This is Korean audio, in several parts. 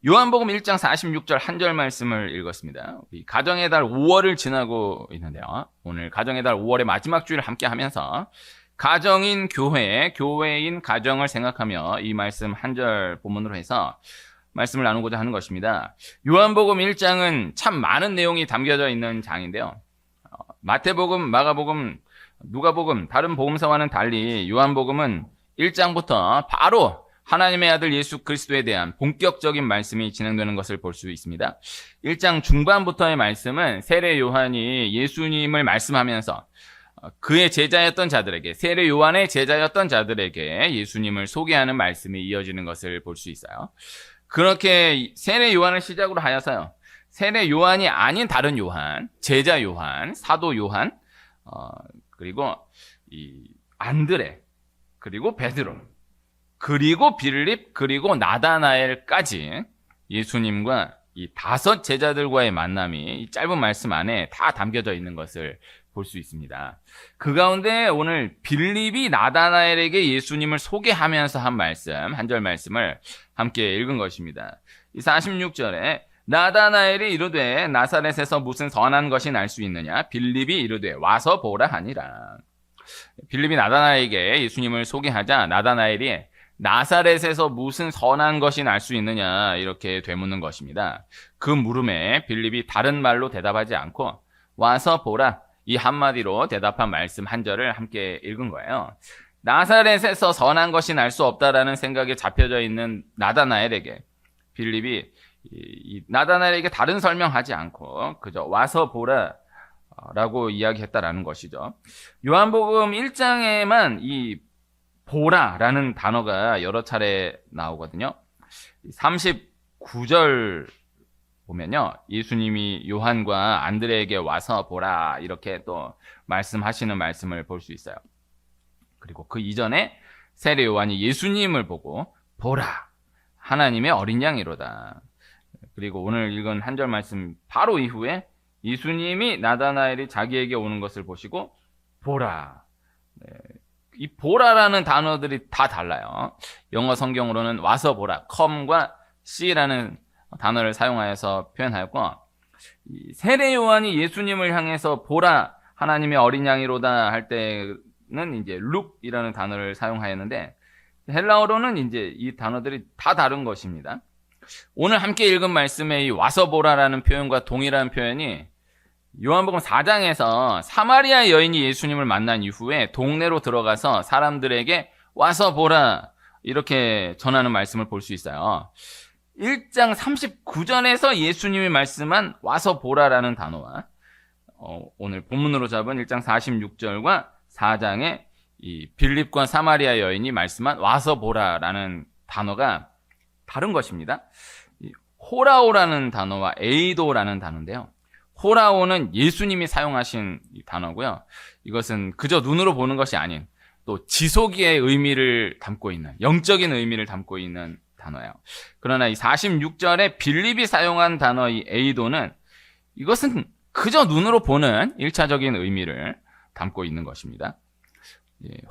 요한복음 1장 46절 한 절 말씀을 읽었습니다. 가정의 달 5월을 지나고 있는데요. 오늘 가정의 달 5월의 마지막 주일을 함께 하면서 가정인 교회, 교회인 가정을 생각하며 이 말씀 한 절 본문으로 해서 말씀을 나누고자 하는 것입니다. 요한복음 1장은 참 많은 내용이 담겨져 있는 장인데요. 마태복음, 마가복음, 누가복음, 다른 복음서와는 달리 요한복음은 1장부터 바로 하나님의 아들 예수 그리스도에 대한 본격적인 말씀이 진행되는 것을 볼 수 있습니다. 1장 중반부터의 말씀은 세례 요한이 예수님을 말씀하면서 그의 제자였던 자들에게, 세례 요한의 제자였던 자들에게 예수님을 소개하는 말씀이 이어지는 것을 볼 수 있어요. 그렇게 세례 요한을 시작으로 하여서요, 세례 요한이 아닌 다른 요한, 제자 요한, 사도 요한, 그리고 이 안드레, 그리고 베드로, 그리고 빌립, 그리고 나다나엘까지 예수님과 이 5 제자들과의 만남이 이 짧은 말씀 안에 다 담겨져 있는 것을 볼 수 있습니다. 그 가운데 오늘 빌립이 나다나엘에게 예수님을 소개하면서 한 말씀, 한 절 말씀을 함께 읽은 것입니다. 이 46절에 나다나엘이 이르되 나사렛에서 무슨 선한 것이 날 수 있느냐? 빌립이 이르되 와서 보라 하니라. 빌립이 나다나엘에게 예수님을 소개하자 나다나엘이 나사렛에서 무슨 선한 것이 날 수 있느냐 이렇게 되묻는 것입니다. 그 물음에 빌립이 다른 말로 대답하지 않고 와서 보라 이 한마디로 대답한 말씀 한 절을 함께 읽은 거예요. 나사렛에서 선한 것이 날 수 없다라는 생각에 잡혀져 있는 나다나엘에게 빌립이 나다나엘에게 다른 설명하지 않고 그저 와서 보라 라고 이야기했다라는 것이죠. 요한복음 1장에만 이 보라라는 단어가 여러 차례 나오거든요. 39절 보면요, 예수님이 요한과 안드레에게 와서 보라 이렇게 또 말씀하시는 말씀을 볼 수 있어요. 그리고 그 이전에 세례 요한이 예수님을 보고 보라 하나님의 어린 양이로다. 그리고 오늘 읽은 한 절 말씀 바로 이후에 예수님이 나다나엘이 자기에게 오는 것을 보시고 보라. 이 보라라는 단어들이 다 달라요. 영어 성경으로는 와서 보라, come과 see라는 단어를 사용하여서 표현하였고, 세례 요한이 예수님을 향해서 보라, 하나님의 어린 양이로다 할 때는 이제 look이라는 단어를 사용하였는데, 헬라어로는 이제 이 단어들이 다 다른 것입니다. 오늘 함께 읽은 말씀에 이 와서 보라라는 표현과 동일한 표현이 요한복음 4장에서 사마리아 여인이 예수님을 만난 이후에 동네로 들어가서 사람들에게 와서 보라 이렇게 전하는 말씀을 볼 수 있어요. 1장 39절에서 예수님이 말씀한 와서 보라라는 단어와 오늘 본문으로 잡은 1장 46절과 4장에 이 빌립과 사마리아 여인이 말씀한 와서 보라라는 단어가 다른 것입니다. 호라오라는 단어와 에이도라는 단어인데요. 호라오는 예수님이 사용하신 단어고요. 이것은 그저 눈으로 보는 것이 아닌 또 지속의 의미를 담고 있는, 영적인 의미를 담고 있는 단어예요. 그러나 이 46절에 빌립이 사용한 단어 이 에이도는 이것은 그저 눈으로 보는 1차적인 의미를 담고 있는 것입니다.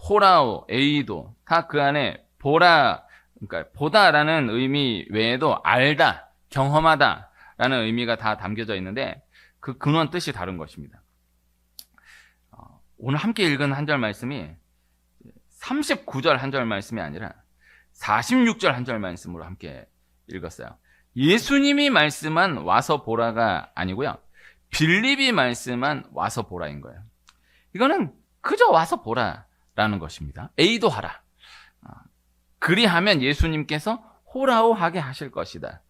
호라오, 에이도 다 그 안에 보라, 그러니까 보다라는 의미 외에도 알다, 경험하다라는 의미가 다 담겨져 있는데 그 근원 뜻이 다른 것입니다. 오늘 함께 읽은 한 절 말씀이 39절 한 절 말씀이 아니라 46절 한 절 말씀으로 함께 읽었어요. 예수님이 말씀한 와서 보라가 아니고요. 빌립이 말씀한 와서 보라인 거예요. 이거는 그저 와서 보라라는 것입니다. 에이도하라. 그리하면 예수님께서 호라오하게 하실 것이다.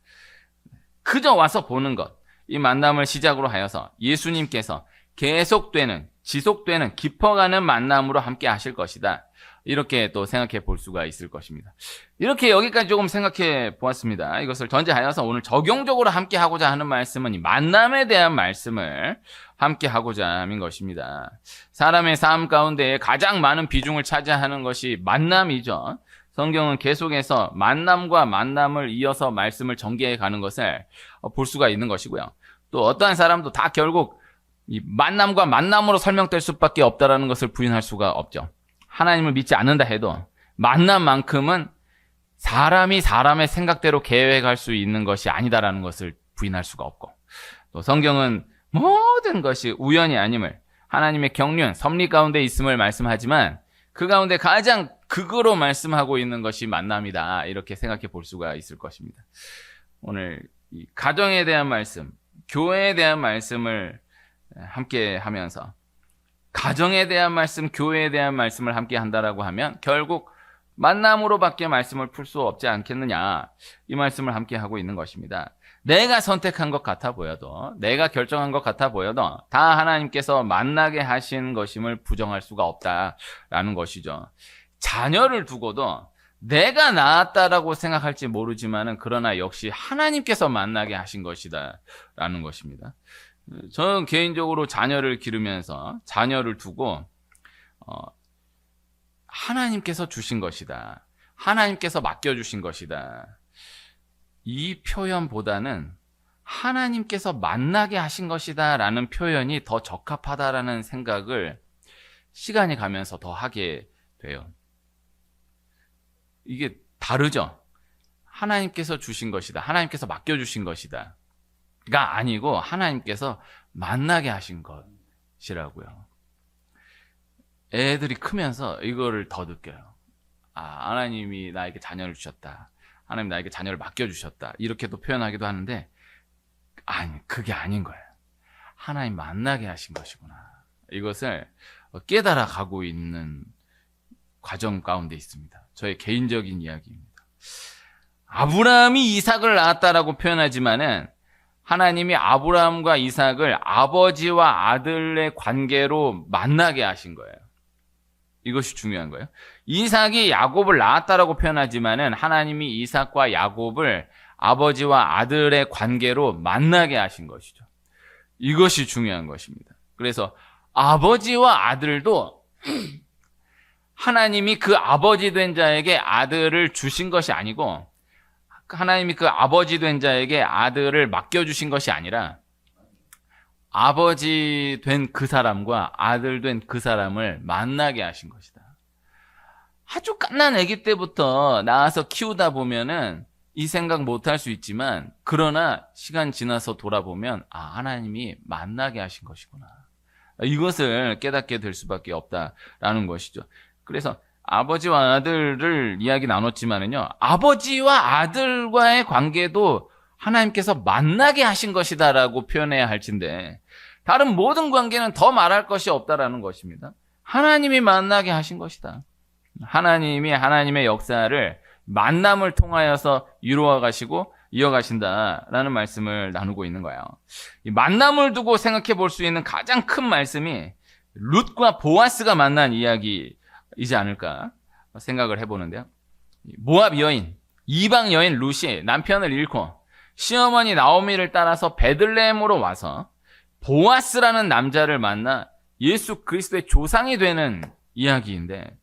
그저 와서 보는 것. 이 만남을 시작으로 하여서 예수님께서 계속되는, 지속되는, 깊어가는 만남으로 함께 하실 것이다. 이렇게 또 생각해 볼 수가 있을 것입니다. 이렇게 여기까지 조금 생각해 보았습니다. 이것을 전제하여서 오늘 적용적으로 함께 하고자 하는 말씀은 이 만남에 대한 말씀을 함께 하고자 하는 것입니다. 사람의 삶 가운데 가장 많은 비중을 차지하는 것이 만남이죠. 성경은 계속해서 만남과 만남을 이어서 말씀을 전개해 가는 것을 볼 수가 있는 것이고요. 또 어떠한 사람도 다 결국 이 만남과 만남으로 설명될 수밖에 없다라는 것을 부인할 수가 없죠. 하나님을 믿지 않는다 해도 만남만큼은 사람이 사람의 생각대로 계획할 수 있는 것이 아니다라는 것을 부인할 수가 없고, 또 성경은 모든 것이 우연이 아님을, 하나님의 경륜, 섭리 가운데 있음을 말씀하지만 그 가운데 가장 극으로 말씀하고 있는 것이 만남이다, 이렇게 생각해 볼 수가 있을 것입니다. 오늘 이 가정에 대한 말씀, 교회에 대한 말씀을 함께 하면서, 가정에 대한 말씀, 교회에 대한 말씀을 함께 한다라고 하면 결국 만남으로밖에 말씀을 풀 수 없지 않겠느냐, 이 말씀을 함께 하고 있는 것입니다. 내가 선택한 것 같아 보여도, 내가 결정한 것 같아 보여도 다 하나님께서 만나게 하신 것임을 부정할 수가 없다라는 것이죠. 자녀를 두고도 내가 낳았다라고 생각할지 모르지만은 그러나 역시 하나님께서 만나게 하신 것이다라는 것입니다. 저는 개인적으로 자녀를 기르면서 자녀를 두고 하나님께서 주신 것이다, 하나님께서 맡겨주신 것이다, 이 표현보다는 하나님께서 만나게 하신 것이다 라는 표현이 더 적합하다라는 생각을 시간이 가면서 더 하게 돼요. 이게 다르죠? 하나님께서 주신 것이다, 하나님께서 맡겨주신 것이다 가 아니고 하나님께서 만나게 하신 것이라고요. 애들이 크면서 이거를 더 느껴요. 아, 하나님이 나에게 자녀를 주셨다, 하나님 나에게 자녀를 맡겨주셨다, 이렇게도 표현하기도 하는데, 아니, 그게 아닌 거예요. 하나님 만나게 하신 것이구나, 이것을 깨달아 가고 있는 과정 가운데 있습니다. 저의 개인적인 이야기입니다. 아브라함이 이삭을 낳았다라고 표현하지만은 하나님이 아브라함과 이삭을 아버지와 아들의 관계로 만나게 하신 거예요. 이것이 중요한 거예요. 이삭이 야곱을 낳았다라고 표현하지만은 하나님이 이삭과 야곱을 아버지와 아들의 관계로 만나게 하신 것이죠. 이것이 중요한 것입니다. 그래서 아버지와 아들도 하나님이 그 아버지 된 자에게 아들을 주신 것이 아니고, 하나님이 그 아버지 된 자에게 아들을 맡겨주신 것이 아니라 아버지 된 그 사람과 아들 된 그 사람을 만나게 하신 것이다. 아주 갓난 아기 때부터 낳아서 키우다 보면은 이 생각 못할 수 있지만, 그러나 시간 지나서 돌아보면 하나님이 만나게 하신 것이구나, 이것을 깨닫게 될 수밖에 없다라는 것이죠. 그래서 아버지와 아들을 이야기 나눴지만은요, 아버지와 아들과의 관계도 하나님께서 만나게 하신 것이다라고 표현해야 할 텐데, 다른 모든 관계는 더 말할 것이 없다라는 것입니다. 하나님이 만나게 하신 것이다. 하나님이 하나님의 역사를 만남을 통하여서 이루어 가시고 이어가신다라는 말씀을 나누고 있는 거예요. 이 만남을 두고 생각해 볼 수 있는 가장 큰 말씀이 룻과 보아스가 만난 이야기이지 않을까 생각을 해보는데요. 모압 여인, 이방 여인 룻이 남편을 잃고 시어머니 나오미를 따라서 베들레헴으로 와서 보아스라는 남자를 만나 예수 그리스도의 조상이 되는 이야기인데,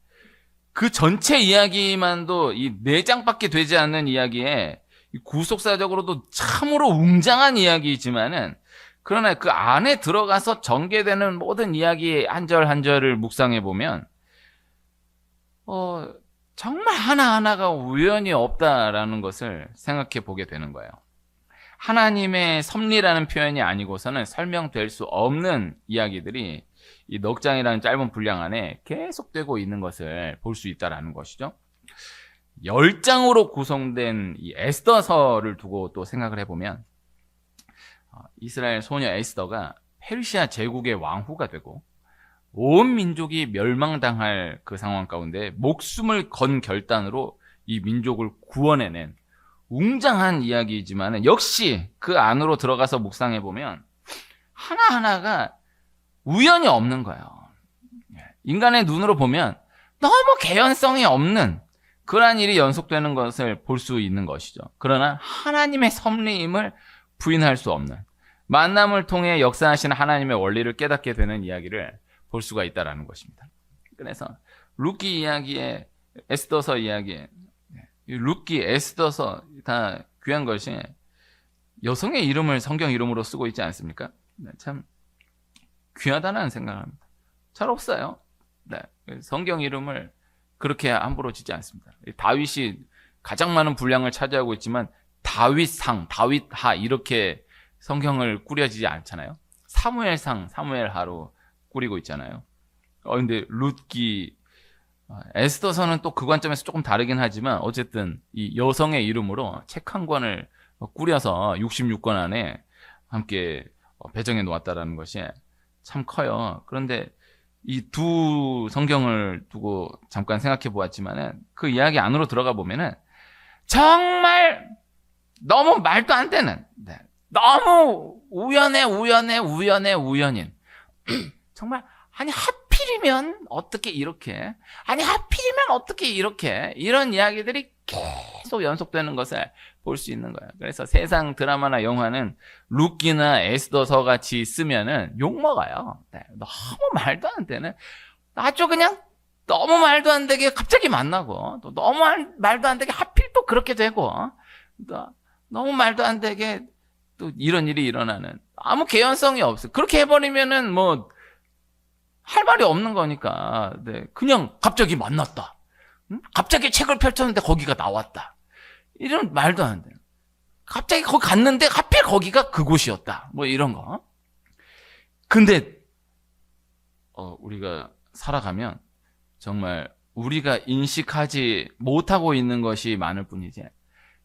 그 전체 이야기만도 이 4장밖에 되지 않는 이야기에 구속사적으로도 참으로 웅장한 이야기이지만은, 그러나 그 안에 들어가서 전개되는 모든 이야기 한 절 한 절을 묵상해 보면 정말 하나하나가 우연이 없다라는 것을 생각해 보게 되는 거예요. 하나님의 섭리라는 표현이 아니고서는 설명될 수 없는 이야기들이 이 넉 장이라는 짧은 분량 안에 계속되고 있는 것을 볼 수 있다라는 것이죠. 10장으로 구성된 이 에스더서를 두고 또 생각을 해보면, 이스라엘 소녀 에스더가 페르시아 제국의 왕후가 되고 온 민족이 멸망당할 그 상황 가운데 목숨을 건 결단으로 이 민족을 구원해낸 웅장한 이야기이지만, 역시 그 안으로 들어가서 묵상해보면 하나하나가 우연이 없는 거예요. 인간의 눈으로 보면 너무 개연성이 없는 그러한 일이 연속되는 것을 볼 수 있는 것이죠. 그러나 하나님의 섭리임을 부인할 수 없는, 만남을 통해 역사하시는 하나님의 원리를 깨닫게 되는 이야기를 볼 수가 있다는 것입니다. 그래서 룻기 이야기에, 에스더서 이야기에, 룻기, 에스더서 다 귀한 것이 여성의 이름을 성경 이름으로 쓰고 있지 않습니까? 참 귀하다는 생각을 합니다. 잘 없어요. 성경 이름을 그렇게 함부로 짓지 않습니다. 다윗이 가장 많은 분량을 차지하고 있지만 다윗상, 다윗하 이렇게 성경을 꾸려지지 않잖아요. 사무엘상, 사무엘하로 꾸리고 있잖아요. 근데 룻기, 에스더서는 또 그 관점에서 조금 다르긴 하지만 어쨌든 이 여성의 이름으로 책 한 권을 꾸려서 66권 안에 함께 배정해 놓았다라는 것이 참 커요. 그런데 이 두 성경을 두고 잠깐 생각해 보았지만은 그 이야기 안으로 들어가 보면은 정말 너무 말도 안 되는, 너무 우연인 정말 아니 하필이면 어떻게 이렇게, 아니 하필이면 어떻게 이렇게, 이런 이야기들이 계속 연속되는 것을 볼 수 있는 거예요. 그래서 세상 드라마나 영화는 룻기나 에스더서 같이 쓰면은 욕먹어요. 너무 말도 안 되는, 아주 그냥 너무 말도 안 되게 갑자기 만나고, 또 너무 말도 안 되게 하필 또 그렇게 되고, 또 너무 말도 안 되게 또 이런 일이 일어나는, 아무 개연성이 없어요. 그렇게 해버리면은 뭐 할 말이 없는 거니까. 그냥 갑자기 만났다, 갑자기 책을 펼쳤는데 거기가 나왔다, 이런 말도 안 돼요. 갑자기 거기 갔는데 하필 거기가 그곳이었다, 뭐 이런 거. 근데 우리가 살아가면 정말 우리가 인식하지 못하고 있는 것이 많을 뿐이지,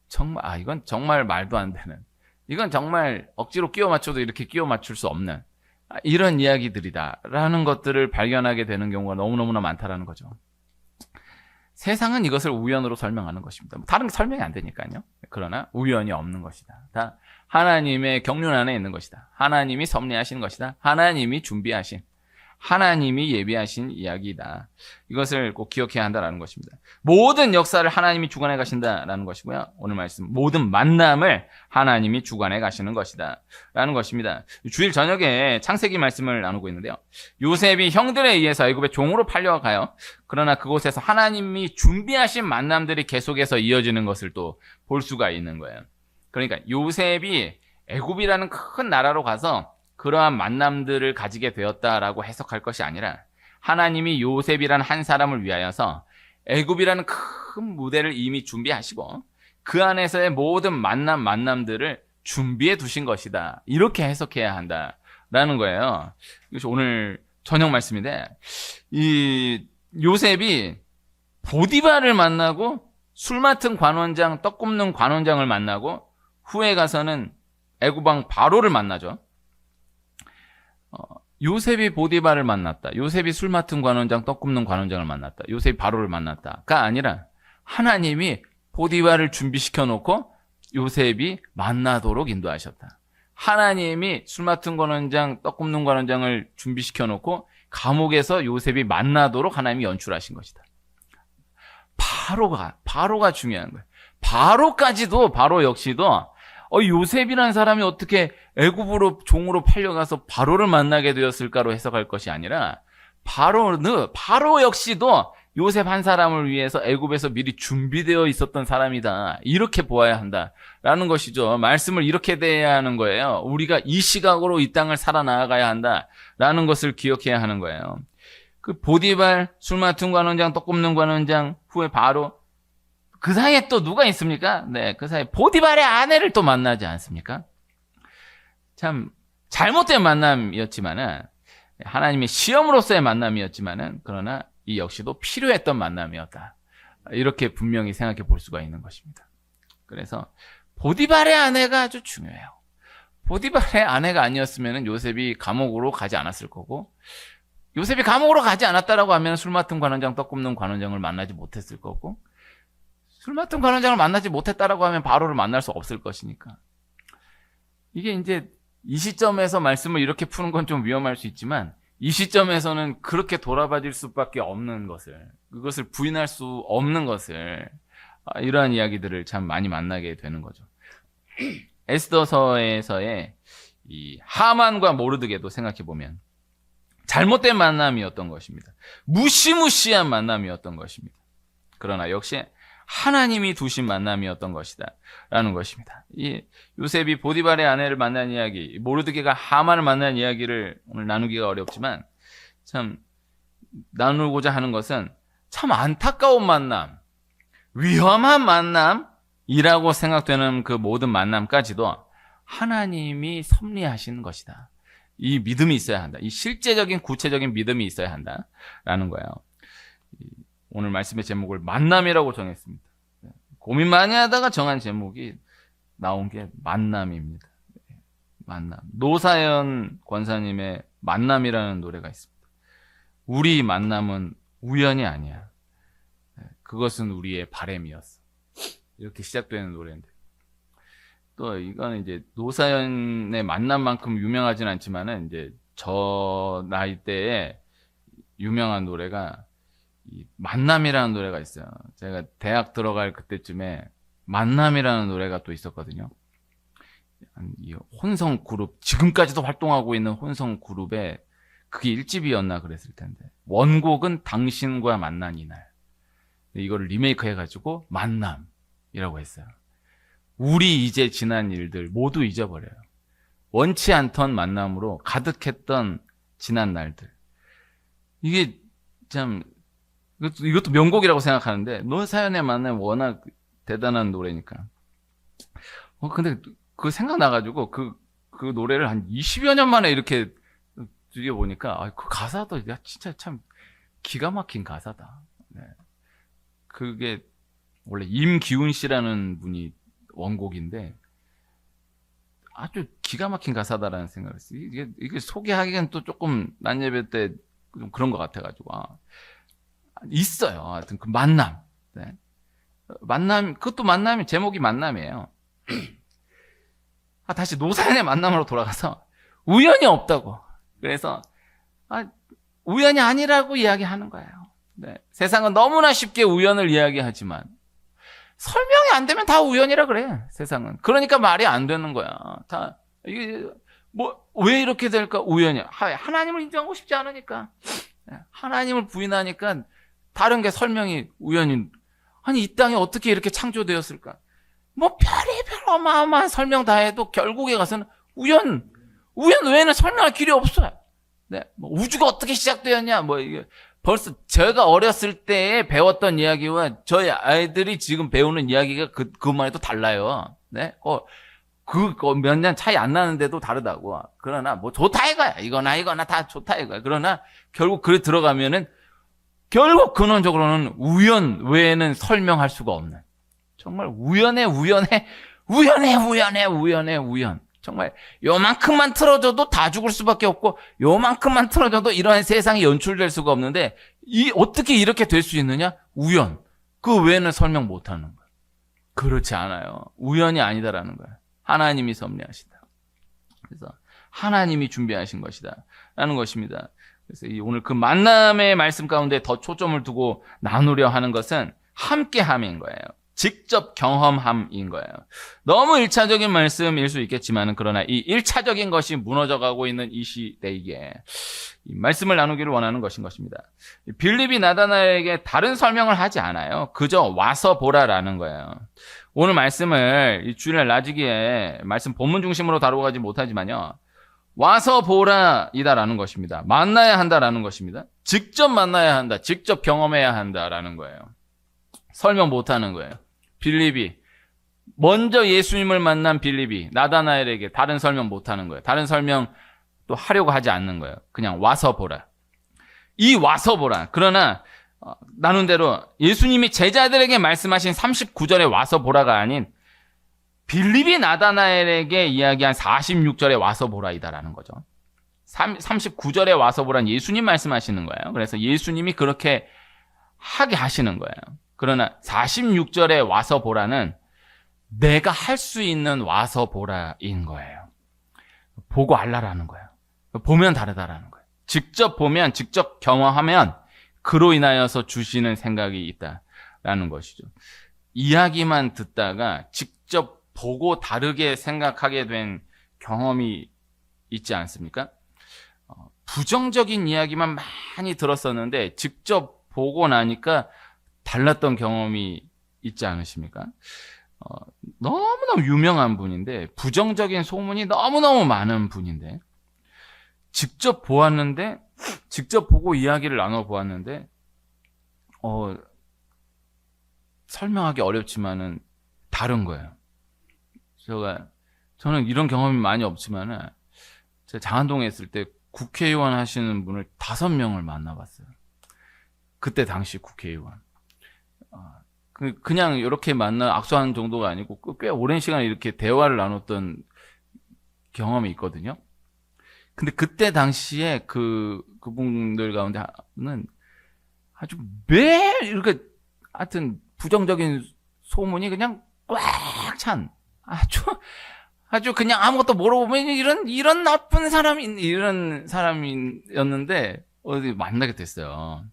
정말 이건 정말 말도 안 되는, 이건 정말 억지로 끼워 맞춰도 이렇게 끼워 맞출 수 없는 이런 이야기들이다라는 것들을 발견하게 되는 경우가 너무너무나 많다라는 거죠. 세상은 이것을 우연으로 설명하는 것입니다. 다른 게 설명이 안 되니까요. 그러나 우연이 없는 것이다. 다 하나님의 경륜 안에 있는 것이다. 하나님이 섭리하신 것이다. 하나님이 준비하신, 하나님이 예비하신 이야기이다. 이것을 꼭 기억해야 한다는 것입니다. 모든 역사를 하나님이 주관해 가신다라는 것이고요. 오늘 말씀, 모든 만남을 하나님이 주관해 가시는 것이다 라는 것입니다. 주일 저녁에 창세기 말씀을 나누고 있는데요. 요셉이 형들에 의해서 애굽의 종으로 팔려가요. 그러나 그곳에서 하나님이 준비하신 만남들이 계속해서 이어지는 것을 또 볼 수가 있는 거예요. 그러니까 요셉이 애굽이라는 큰 나라로 가서 그러한 만남들을 가지게 되었다라고 해석할 것이 아니라, 하나님이 요셉이라는 한 사람을 위하여서 애굽이라는 큰 무대를 이미 준비하시고 그 안에서의 모든 만남들을 준비해 두신 것이다, 이렇게 해석해야 한다라는 거예요. 이것이 오늘 저녁 말씀인데, 이 요셉이 보디발을 만나고 술 맡은 관원장, 떡 굽는 관원장을 만나고 후에 가서는 애굽왕 바로를 만나죠. 요셉이 보디발을 만났다, 요셉이 술 맡은 관원장, 떡 굽는 관원장을 만났다, 요셉이 바로를 만났다가 아니라 하나님이 보디발을 준비시켜 놓고 요셉이 만나도록 인도하셨다. 하나님이 술 맡은 관원장, 떡 굽는 관원장을 준비시켜 놓고 감옥에서 요셉이 만나도록 하나님이 연출하신 것이다. 바로가 중요한 거예요. 바로 역시도 요셉이라는 사람이 어떻게 애굽으로 종으로 팔려가서 바로를 만나게 되었을까로 해석할 것이 아니라, 바로 역시도 요셉 한 사람을 위해서 애굽에서 미리 준비되어 있었던 사람이다, 이렇게 보아야 한다라는 것이죠. 말씀을 이렇게 대해야 하는 거예요. 우리가 이 시각으로 이 땅을 살아나가야 한다라는 것을 기억해야 하는 거예요. 그 보디발, 술 맡은 관원장, 떡 굽는 관원장, 후에 바로, 그 사이에 또 누가 있습니까? 그 사이에 보디발의 아내를 또 만나지 않습니까? 참 잘못된 만남이었지만은, 하나님의 시험으로서의 만남이었지만은, 그러나 이 역시도 필요했던 만남이었다, 이렇게 분명히 생각해 볼 수가 있는 것입니다. 그래서 보디발의 아내가 아주 중요해요. 보디발의 아내가 아니었으면 요셉이 감옥으로 가지 않았을 거고, 요셉이 감옥으로 가지 않았다라고 하면 술 맡은 관원장, 떡 굽는 관원장을 만나지 못했을 거고, 술 맡은 관원장을 만나지 못했다라고 하면 바로를 만날 수 없을 것이니까. 이게 이제 이 시점에서 말씀을 이렇게 푸는 건 좀 위험할 수 있지만, 이 시점에서는 그렇게 돌아봐질 수밖에 없는 것을, 그것을 부인할 수 없는 것을, 이러한 이야기들을 참 많이 만나게 되는 거죠. 에스더서에서의 이 하만과 모르드게도 생각해 보면 잘못된 만남이었던 것입니다. 무시무시한 만남이었던 것입니다. 그러나 역시 하나님이 두신 만남이었던 것이다 라는 것입니다. 이 요셉이 보디발의 아내를 만난 이야기, 모르드게가 하만을 만난 이야기를 오늘 나누기가 어렵지만, 참 나누고자 하는 것은 참 안타까운 만남, 위험한 만남이라고 생각되는 그 모든 만남까지도 하나님이 섭리하시는 것이다. 이 믿음이 있어야 한다. 이 실제적인 구체적인 믿음이 있어야 한다라는 거예요. 오늘 말씀의 제목을 만남이라고 정했습니다. 고민 많이 하다가 정한 제목이 나온 게 만남입니다. 만남. 노사연 권사님의 만남이라는 노래가 있습니다. 우리 만남은 우연이 아니야. 그것은 우리의 바램이었어. 이렇게 시작되는 노래인데. 또 이거는 이제 노사연의 만남만큼 유명하진 않지만은 이제 저 나이 때에 유명한 노래가 이 만남이라는 노래가 있어요. 제가 대학 들어갈 그때쯤에 만남이라는 노래가 또 있었거든요. 이 혼성 그룹, 지금까지도 활동하고 있는 혼성 그룹에 그게 1집이었나 그랬을 텐데 원곡은 당신과 만난 이날, 이거를 리메이크 해가지고 만남이라고 했어요. 우리 이제 지난 일들 모두 잊어버려요. 원치 않던 만남으로 가득했던 지난 날들. 이게 참 이것도 명곡이라고 생각하는데 노사연의 만남 워낙 대단한 노래니까. 근데 그 생각나가지고 그 노래를 한 20여 년 만에 이렇게 들여보니까 그 가사도 진짜 참 기가 막힌 가사다. 네. 그게 원래 임기훈 씨라는 분이 원곡인데 아주 기가 막힌 가사다라는 생각을 했어요. 이게 소개하기엔 또 조금 난 예배 때 좀 그런 것 같아가지고 있어요. 하여튼 그 만남. 네. 만남, 그것도 만남이, 제목이 만남이에요. 다시 노사연의 만남으로 돌아가서 우연이 없다고. 그래서 우연이 아니라고 이야기하는 거예요. 네. 세상은 너무나 쉽게 우연을 이야기하지만 설명이 안 되면 다 우연이라 그래. 세상은. 그러니까 말이 안 되는 거야. 다 이게 왜 이렇게 될까? 우연이야. 하나님을 인정하고 싶지 않으니까. 하나님을 부인하니까 다른 게 설명이 우연인. 아니 이 땅이 어떻게 이렇게 창조되었을까? 별의별 어마어마한 설명 다 해도 결국에 가서는 우연 외에는 설명할 길이 없어요. 네. 우주가 어떻게 시작되었냐? 이게 벌써 제가 어렸을 때에 배웠던 이야기와 저희 아이들이 지금 배우는 이야기가 그것만 해도 달라요. 네. 몇 년 차이 안 나는데도 다르다고. 그러나 좋다 이거야. 이거나 다 좋다 이거야. 그러나 결국 그래 들어가면은 결국 근원적으로는 우연 외에는 설명할 수가 없는. 정말 우연해. 정말 요만큼만 틀어줘도 다 죽을 수밖에 없고 요만큼만 틀어줘도 이러한 세상이 연출될 수가 없는데 어떻게 이렇게 될 수 있느냐? 우연. 그 외에는 설명 못하는 거예요. 그렇지 않아요. 우연이 아니다라는 거예요. 하나님이 섭리하시다. 그래서 하나님이 준비하신 것이다 라는 것입니다. 그래서 오늘 그 만남의 말씀 가운데 더 초점을 두고 나누려 하는 것은 함께함인 거예요. 직접 경험함인 거예요. 너무 1차적인 말씀일 수 있겠지만 그러나 이 1차적인 것이 무너져가고 있는 이 시대이기에 이 말씀을 나누기를 원하는 것인 것입니다. 빌립이 나다나엘에게 다른 설명을 하지 않아요. 그저 와서 보라라는 거예요. 오늘 말씀을 이 주일날 라지기에 말씀 본문 중심으로 다루어가지 못하지만요. 와서 보라이다라는 것입니다. 만나야 한다라는 것입니다. 직접 만나야 한다. 직접 경험해야 한다라는 거예요. 설명 못하는 거예요. 빌립이 먼저 예수님을 만난 빌립이 나다나엘에게 다른 설명 못하는 거예요. 다른 설명 또 하려고 하지 않는 거예요. 그냥 와서 보라. 이 와서 보라. 그러나 나눈 대로 예수님이 제자들에게 말씀하신 39절에 와서 보라가 아닌 빌립이 나다나엘에게 이야기한 46절에 와서 보라이다라는 거죠. 39절에 와서 보라는 예수님 말씀하시는 거예요. 그래서 예수님이 그렇게 하게 하시는 거예요. 그러나 46절에 와서 보라는 내가 할 수 있는 와서 보라인 거예요. 보고 알라라는 거예요. 보면 다르다라는 거예요. 직접 보면, 직접 경험하면 그로 인하여서 주시는 생각이 있다라는 것이죠. 이야기만 듣다가 직접 보고 다르게 생각하게 된 경험이 있지 않습니까? 부정적인 이야기만 많이 들었었는데 직접 보고 나니까 달랐던 경험이 있지 않으십니까? 너무너무 유명한 분인데 부정적인 소문이 너무너무 많은 분인데 직접 보았는데 직접 보고 이야기를 나눠보았는데 설명하기 어렵지만은 다른 거예요. 저는 이런 경험이 많이 없지만은 제가 장안동에 있을 때 국회의원 하시는 분을 5명을 만나봤어요. 그때 당시 국회의원. 그냥 이렇게 악수하는 정도가 아니고 꽤 오랜 시간 이렇게 대화를 나눴던 경험이 있거든요. 근데 그때 당시에 그분들 가운데는 아주 매일 이렇게 하여튼 부정적인 소문이 그냥 꽉 찬 아주 그냥 아무것도 모르고 이런 나쁜 이런 사람이었는데 어디 만나게 됐어요.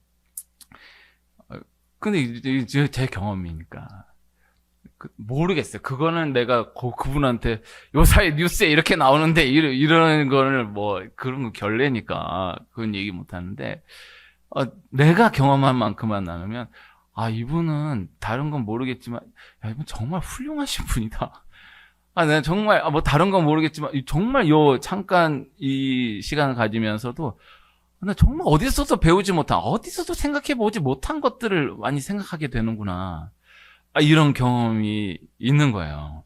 근데 이제 제 경험이니까 모르겠어요. 그거는 내가 그분한테 요사이 뉴스에 이렇게 나오는데 이런 거를 뭐 그런 거 결례니까 그건 얘기 못 하는데 내가 경험한 만큼만 나누면 이분은 다른 건 모르겠지만 이분 정말 훌륭하신 분이다. 내가 정말 뭐 다른 건 모르겠지만 정말 잠깐 이 시간을 가지면서도 나 정말 어디서도 배우지 못한, 어디서도 생각해보지 못한 것들을 많이 생각하게 되는구나. 이런 경험이 있는 거예요.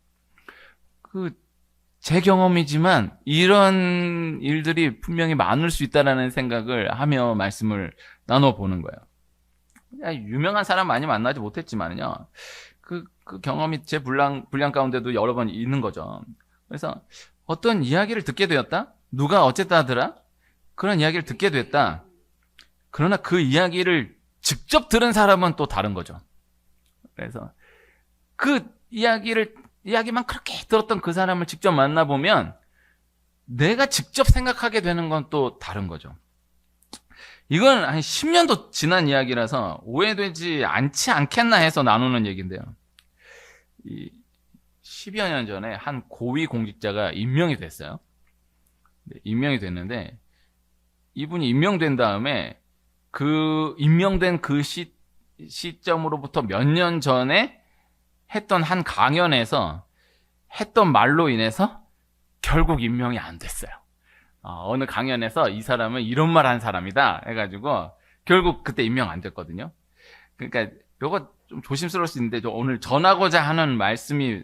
제 경험이지만 이런 일들이 분명히 많을 수 있다라는 생각을 하며 말씀을 나눠보는 거예요. 유명한 사람 많이 만나지 못했지만요. 그 경험이 제 분량 가운데도 여러 번 있는 거죠. 그래서 어떤 이야기를 듣게 되었다? 누가 어쨌다 하더라? 그런 이야기를 듣게 됐다. 그러나 그 이야기를 직접 들은 사람은 또 다른 거죠. 그래서 그 이야기만 그렇게 들었던 그 사람을 직접 만나보면 내가 직접 생각하게 되는 건 또 다른 거죠. 이건 한 10년도 지난 이야기라서 오해되지 않지 않겠나 해서 나누는 얘기인데요. 10여 년 전에 한 고위 공직자가 임명이 됐어요. 임명이 됐는데 이분이 임명된 다음에 임명된 시점으로부터 몇 년 전에 했던 한 강연에서 했던 말로 인해서 결국 임명이 안 됐어요. 어느 강연에서 이 사람은 이런 말 한 사람이다 해가지고 결국 그때 임명 안 됐거든요. 그러니까 이거 좀 조심스러울 수 있는데 오늘 전하고자 하는 말씀이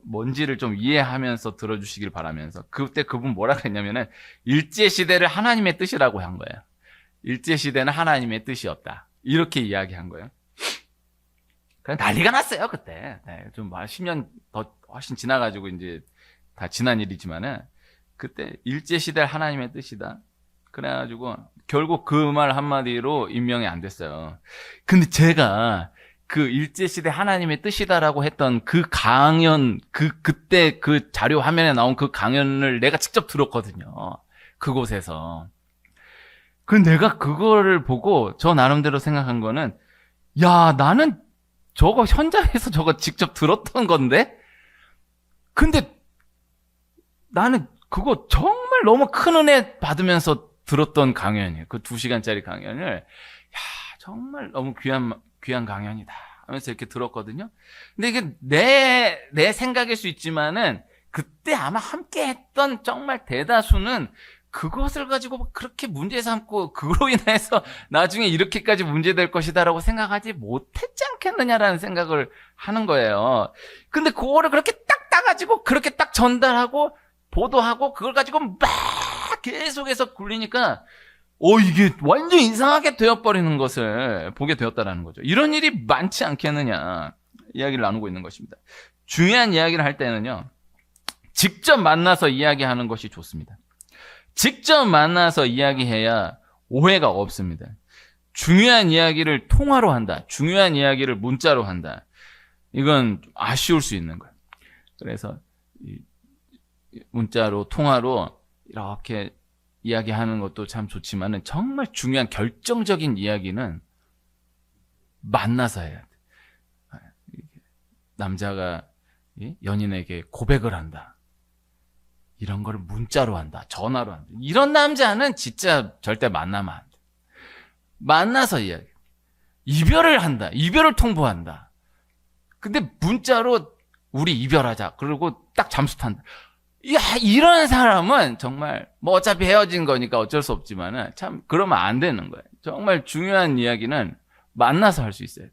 뭔지를 좀 이해하면서 들어주시길 바라면서 그때 그분 뭐라 그랬냐면은 일제시대를 하나님의 뜻이라고 한 거예요. 일제시대는 하나님의 뜻이었다. 이렇게 이야기한 거예요. 그냥 난리가 났어요, 그때. 좀 10년 더 훨씬 지나가지고 이제 다 지난 일이지만은 그때 일제시대를 하나님의 뜻이다. 그래가지고 결국 그 말 한마디로 임명이 안 됐어요. 근데 제가 그 일제시대 하나님의 뜻이다라고 했던 그 강연, 그때 그 자료 화면에 나온 그 강연을 내가 직접 들었거든요. 그곳에서. 내가 그거를 보고 저 나름대로 생각한 거는, 나는 저거 현장에서 저거 직접 들었던 건데? 근데 나는 그거 정말 너무 큰 은혜 받으면서 들었던 강연이에요. 그 2시간짜리 강연을. 정말 너무 귀한 강연이다 하면서 이렇게 들었거든요. 근데 이게 내 생각일 수 있지만은 그때 아마 함께 했던 정말 대다수는 그것을 가지고 그렇게 문제 삼고 그로 인해서 나중에 이렇게까지 문제될 것이다라고 생각하지 못했지 않겠느냐라는 생각을 하는 거예요. 근데 그거를 그렇게 딱 따가지고 그렇게 딱 전달하고 보도하고 그걸 가지고 막 계속해서 굴리니까 이게 완전 이상하게 되어버리는 것을 보게 되었다라는 거죠. 이런 일이 많지 않겠느냐 이야기를 나누고 있는 것입니다. 중요한 이야기를 할 때는요, 직접 만나서 이야기하는 것이 좋습니다. 직접 만나서 이야기해야 오해가 없습니다. 중요한 이야기를 통화로 한다. 중요한 이야기를 문자로 한다. 이건 아쉬울 수 있는 거예요. 그래서 문자로 통화로 이렇게 이야기하는 것도 참 좋지만은 정말 중요한 결정적인 이야기는 만나서 해야 돼. 남자가 연인에게 고백을 한다. 이런 거를 문자로 한다. 전화로 한다. 이런 남자는 진짜 절대 만나면 안 돼. 만나서 이야기. 이별을 한다. 이별을 통보한다. 근데 문자로 우리 이별하자. 그리고 딱 잠수 탄다. 이런 사람은 정말 뭐 어차피 헤어진 거니까 어쩔 수 없지만은 참 그러면 안 되는 거예요. 정말 중요한 이야기는 만나서 할 수 있어요.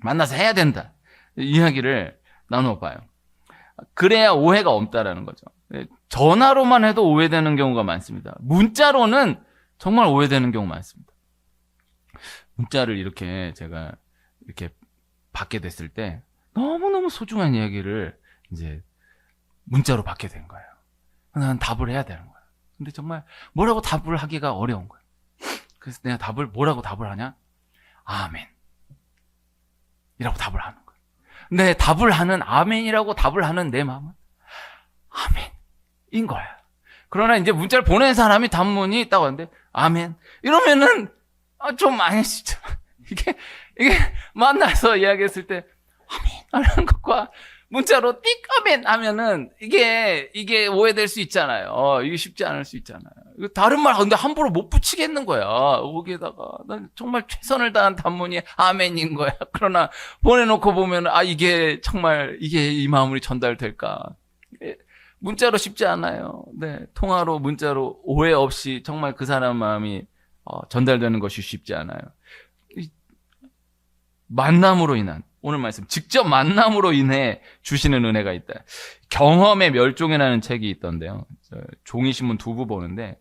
만나서 해야 된다. 이야기를 나눠봐요. 그래야 오해가 없다라는 거죠. 전화로만 해도 오해되는 경우가 많습니다. 문자로는 정말 오해되는 경우 많습니다. 문자를 이렇게 제가 이렇게 받게 됐을 때 너무너무 소중한 이야기를 이제 문자로 받게 된 거예요. 난 답을 해야 되는 거예요. 근데 정말 뭐라고 답을 하기가 어려운 거예요. 그래서 내가 뭐라고 답을 하냐? 아멘. 이라고 답을 하는 거예요. 근데 답을 하는, 아멘이라고 답을 하는 내 마음은 아멘인 거야. 그러나 이제 문자를 보낸 사람이 단문이 딱 왔는데, 아멘. 이러면은, 좀 아니시죠. 이게 만나서 이야기했을 때, 아멘. 하는 것과 문자로 띡 아멘 하면은, 이게 오해될 수 있잖아요. 이게 쉽지 않을 수 있잖아요. 다른 말, 근데 함부로 못 붙이겠는 거야. 거기에다가. 난 정말 최선을 다한 단문이 아멘인 거야. 그러나 보내놓고 보면, 이게 정말, 이 마음이 전달될까. 문자로 쉽지 않아요. 네. 통화로, 문자로 오해 없이 정말 그 사람 마음이 전달되는 것이 쉽지 않아요. 만남으로 인한, 오늘 말씀, 직접 만남으로 인해 주시는 은혜가 있다. 경험의 멸종이라는 책이 있던데요. 종이신문 2부 보는데,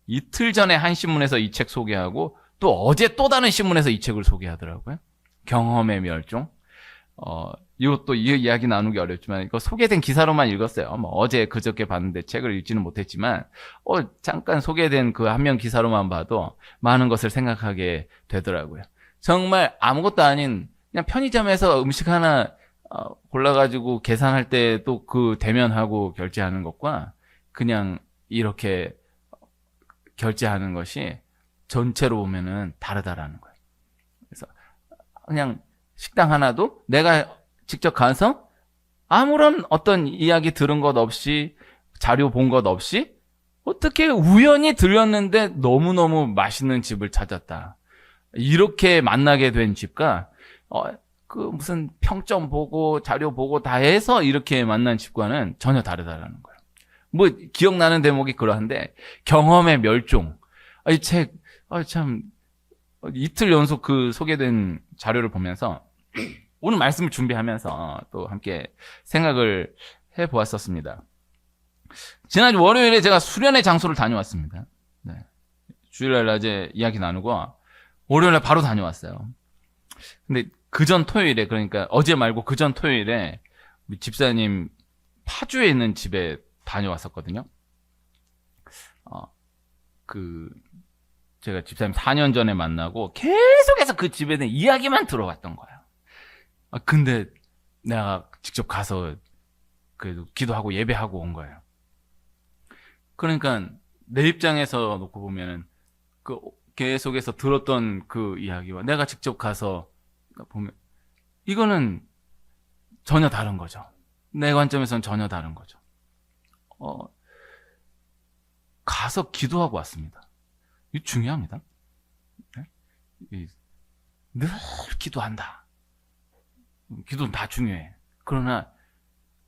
이틀 전에 한 신문에서 이 책 소개하고, 또 어제 또 다른 신문에서 이 책을 소개하더라고요. 경험의 멸종. 이것도 이 이야기 나누기 어렵지만, 이거 소개된 기사로만 읽었어요. 어제 그저께 봤는데 책을 읽지는 못했지만, 잠깐 소개된 그 한 명 기사로만 봐도 많은 것을 생각하게 되더라고요. 정말 아무것도 아닌, 그냥 편의점에서 음식 하나 골라가지고 계산할 때 또 그 대면하고 결제하는 것과 그냥 이렇게 결제하는 것이 전체로 보면은 다르다라는 거예요. 그래서 그냥 식당 하나도 내가 직접 가서 아무런 어떤 이야기 들은 것 없이 자료 본 것 없이 어떻게 우연히 들렸는데 너무너무 맛있는 집을 찾았다. 이렇게 만나게 된 집과 그 무슨 평점 보고 자료 보고 다 해서 이렇게 만난 집과는 전혀 다르다라는 거예요. 뭐 기억나는 대목이 그러한데 경험의 멸종. 이 책 참 이틀 연속 그 소개된 자료를 보면서 오늘 말씀을 준비하면서 또 함께 생각을 해보았었습니다. 지난주 월요일에 제가 수련회 장소를 다녀왔습니다. 네. 주일날 낮에 이야기 나누고 월요일날 바로 다녀왔어요. 근데 그전 토요일에, 그러니까 어제 말고 그전 토요일에 우리 집사님 파주에 있는 집에 다녀왔었거든요. 제가 집사님 4년 전에 만나고 계속해서 그 집에 대한 이야기만 들어왔던 거예요. 근데 내가 직접 가서 그래도 기도하고 예배하고 온 거예요. 그러니까 내 입장에서 놓고 보면은 그 계속해서 들었던 그 이야기와 내가 직접 가서 보면 이거는 전혀 다른 거죠. 내 관점에서는 전혀 다른 거죠. 가서 기도하고 왔습니다. 이거 중요합니다. 네? 늘 기도한다. 기도는 다 중요해. 그러나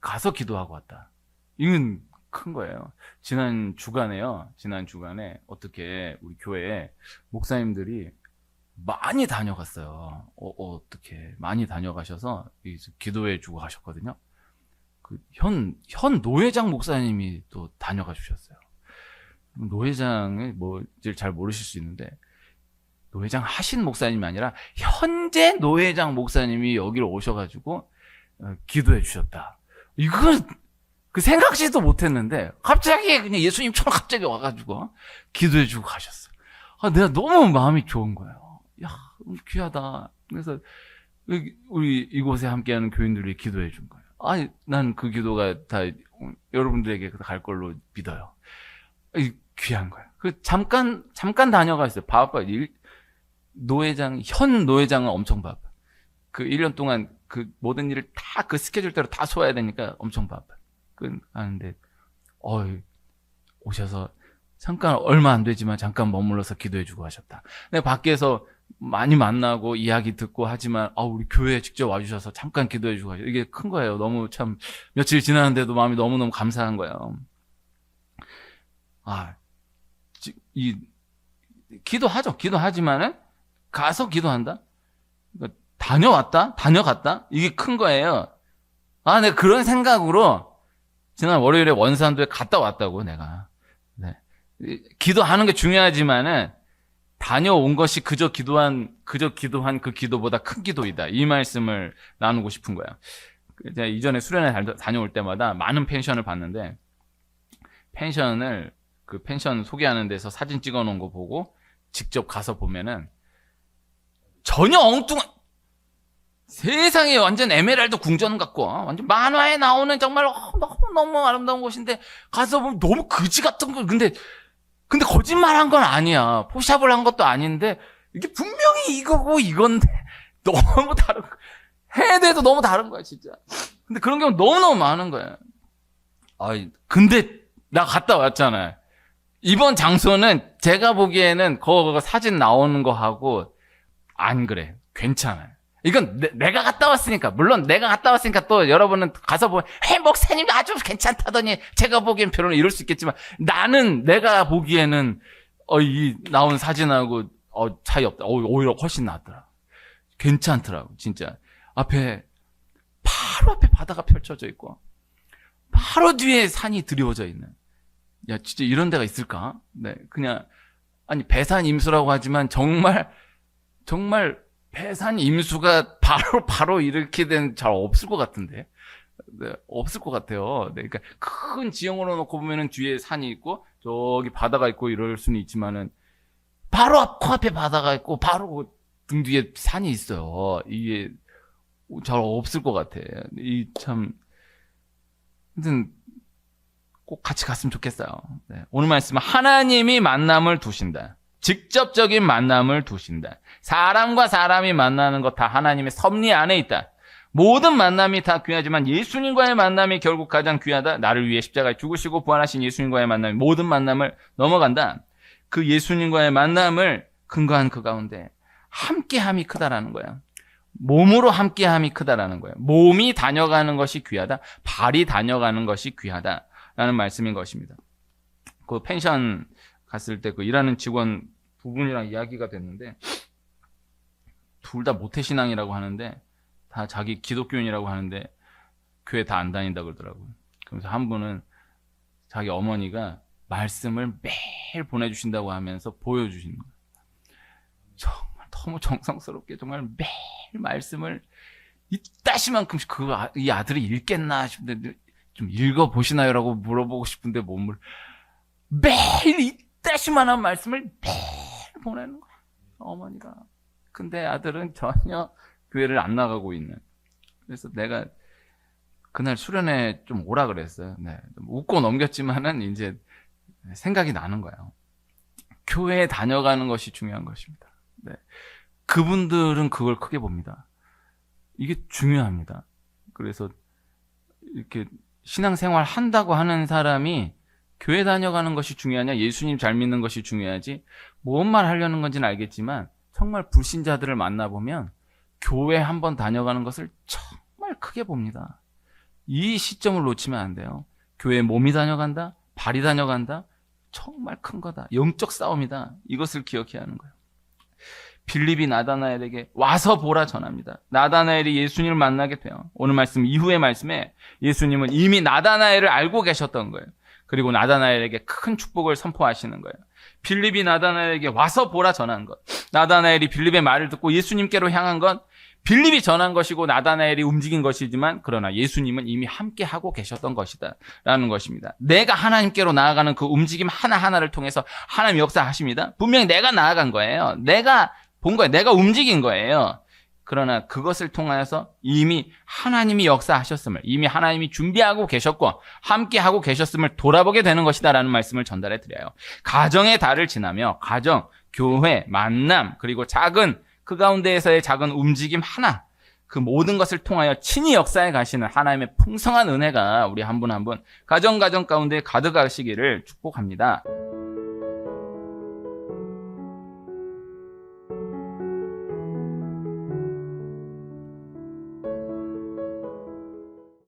가서 기도하고 왔다. 이건 큰 거예요. 지난 주간에 어떻게 우리 교회에 목사님들이 많이 다녀갔어요. 어떻게 많이 다녀가셔서 기도해 주고 가셨거든요. 그 현 노회장 목사님이 또 다녀가 주셨어요. 노회장을 잘 모르실 수 있는데 노회장 하신 목사님이 아니라 현재 노회장 목사님이 여기로 오셔가지고 기도해 주셨다. 이건 그 생각지도 못했는데 갑자기 그냥 예수님처럼 갑자기 와가지고 기도해 주고 가셨어. 내가 너무 마음이 좋은 거예요. 야, 귀하다. 그래서 우리 이곳에 함께하는 교인들이 기도해 준 거예요. 난 그 기도가 다 여러분들에게 갈 걸로 믿어요. 귀한 거예요. 잠깐 다녀갔어요. 바빠. 현 노회장은 엄청 바빠. 그 1년 동안 그 모든 일을 다 그 스케줄대로 다 소화해야 되니까 엄청 바빠. 하는데, 오셔서 잠깐 얼마 안 되지만 잠깐 머물러서 기도해주고 하셨다. 내가 밖에서 많이 만나고 이야기 듣고 하지만, 우리 교회에 직접 와주셔서 잠깐 기도해주고 하셨다. 이게 큰 거예요. 너무 참, 며칠 지났는데도 마음이 너무너무 감사한 거예요. 기도하죠. 기도하지만은, 가서 기도한다? 그러니까 다녀갔다? 이게 큰 거예요. 아, 내가 그런 생각으로 지난 월요일에 원산도에 갔다 왔다고, 내가. 네. 기도하는 게 중요하지만은, 다녀온 것이 그저 기도한 그 기도보다 큰 기도이다. 이 말씀을 나누고 싶은 거야. 제가 이전에 수련회 다녀올 때마다 많은 펜션을 봤는데, 그 펜션 소개하는 데서 사진 찍어 놓은 거 보고, 직접 가서 보면은, 전혀 엉뚱한, 세상에 완전 에메랄드 궁전 같고 완전 만화에 나오는 정말 너무 아름다운 곳인데 가서 보면 너무 그지 같은 거. 근데 거짓말한 건 아니야. 포샵을 한 것도 아닌데 이게 분명히 이거고 이건데 너무 다른 거. 해야 돼도 너무 다른 거야 진짜. 근데 그런 경우 너무너무 많은 거야. 근데 나 갔다 왔잖아요. 이번 장소는 제가 보기에는 그거 사진 나오는 거 하고 안 그래. 괜찮아요. 이건 내가 갔다 왔으니까, 물론 내가 갔다 왔으니까 또 여러분은 가서 보면 목사님 아주 괜찮다더니 제가 보기엔 별로는 이럴 수 있겠지만, 내가 보기에는 이 나온 사진하고 차이 없다. 오히려 훨씬 낫더라. 괜찮더라고 진짜. 바로 앞에 바다가 펼쳐져 있고 바로 뒤에 산이 드리워져 있는. 야, 진짜 이런 데가 있을까? 네, 그냥 배산 임수라고 하지만 정말 배산 임수가 바로 이렇게 된 잘 없을 것 같은데. 네, 없을 것 같아요. 네, 그러니까 큰 지형으로 놓고 보면은 뒤에 산이 있고 저기 바다가 있고 이럴 수는 있지만은 바로 코앞에 바다가 있고 바로 등 뒤에 산이 있어요. 이게 잘 없을 것 같아. 하여튼 꼭 같이 갔으면 좋겠어요. 네, 오늘 말씀은 하나님이 만남을 두신다. 직접적인 만남을 두신다. 사람과 사람이 만나는 것 다 하나님의 섭리 안에 있다. 모든 만남이 다 귀하지만 예수님과의 만남이 결국 가장 귀하다. 나를 위해 십자가에 죽으시고 부활하신 예수님과의 만남이 모든 만남을 넘어간다. 그 예수님과의 만남을 근거한 그 가운데 함께함이 크다라는 거야. 몸으로 함께함이 크다라는 거야. 몸이 다녀가는 것이 귀하다. 발이 다녀가는 것이 귀하다라는 말씀인 것입니다. 그 펜션 갔을 때 그 일하는 직원 두 분이랑 이야기가 됐는데, 둘 다 모태신앙이라고 하는데, 다 자기 기독교인이라고 하는데 교회 다 안 다닌다 그러더라고요. 그래서 한 분은 자기 어머니가 말씀을 매일 보내주신다고 하면서 보여주시는 거예요. 정말 너무 정성스럽게 정말 매일 말씀을 이따시만큼씩 이 아들이 읽겠나 싶은데 좀 읽어보시나요? 라고 물어보고 싶은데 매일 이따시만한 말씀을 매일 보내는 거야, 어머니가. 근데 아들은 전혀 교회를 안 나가고 있는. 그래서 내가 그날 수련회 좀 오라 그랬어요. 네, 웃고 넘겼지만은 이제 생각이 나는 거예요. 교회에 다녀가는 것이 중요한 것입니다. 네. 그분들은 그걸 크게 봅니다. 이게 중요합니다. 그래서 이렇게 신앙생활 한다고 하는 사람이 교회 다녀가는 것이 중요하냐, 예수님 잘 믿는 것이 중요하지, 뭔 말 하려는 건지는 알겠지만 정말 불신자들을 만나보면 교회 한번 다녀가는 것을 정말 크게 봅니다. 이 시점을 놓치면 안 돼요. 교회에 몸이 다녀간다, 발이 다녀간다, 정말 큰 거다. 영적 싸움이다. 이것을 기억해야 하는 거예요. 빌립이 나다나엘에게 와서 보라 전합니다. 나다나엘이 예수님을 만나게 돼요. 오늘 말씀 이후의 말씀에 예수님은 이미 나다나엘을 알고 계셨던 거예요. 그리고 나다나엘에게 큰 축복을 선포하시는 거예요. 빌립이 나다나엘에게 와서 보라 전한 것. 나다나엘이 빌립의 말을 듣고 예수님께로 향한 건 빌립이 전한 것이고 나다나엘이 움직인 것이지만, 그러나 예수님은 이미 함께 하고 계셨던 것이다 라는 것입니다. 내가 하나님께로 나아가는 그 움직임 하나하나를 통해서 하나님 역사하십니다. 분명히 내가 나아간 거예요. 내가 본 거예요. 내가 움직인 거예요. 그러나 그것을 통하여서 이미 하나님이 역사하셨음을, 이미 하나님이 준비하고 계셨고 함께 하고 계셨음을 돌아보게 되는 것이다 라는 말씀을 전달해 드려요. 가정의 달을 지나며 가정, 교회, 만남, 그리고 그 가운데에서의 작은 움직임 하나, 그 모든 것을 통하여 친히 역사에 가시는 하나님의 풍성한 은혜가 우리 한 분 한 분 가정 가운데 가득하시기를 축복합니다.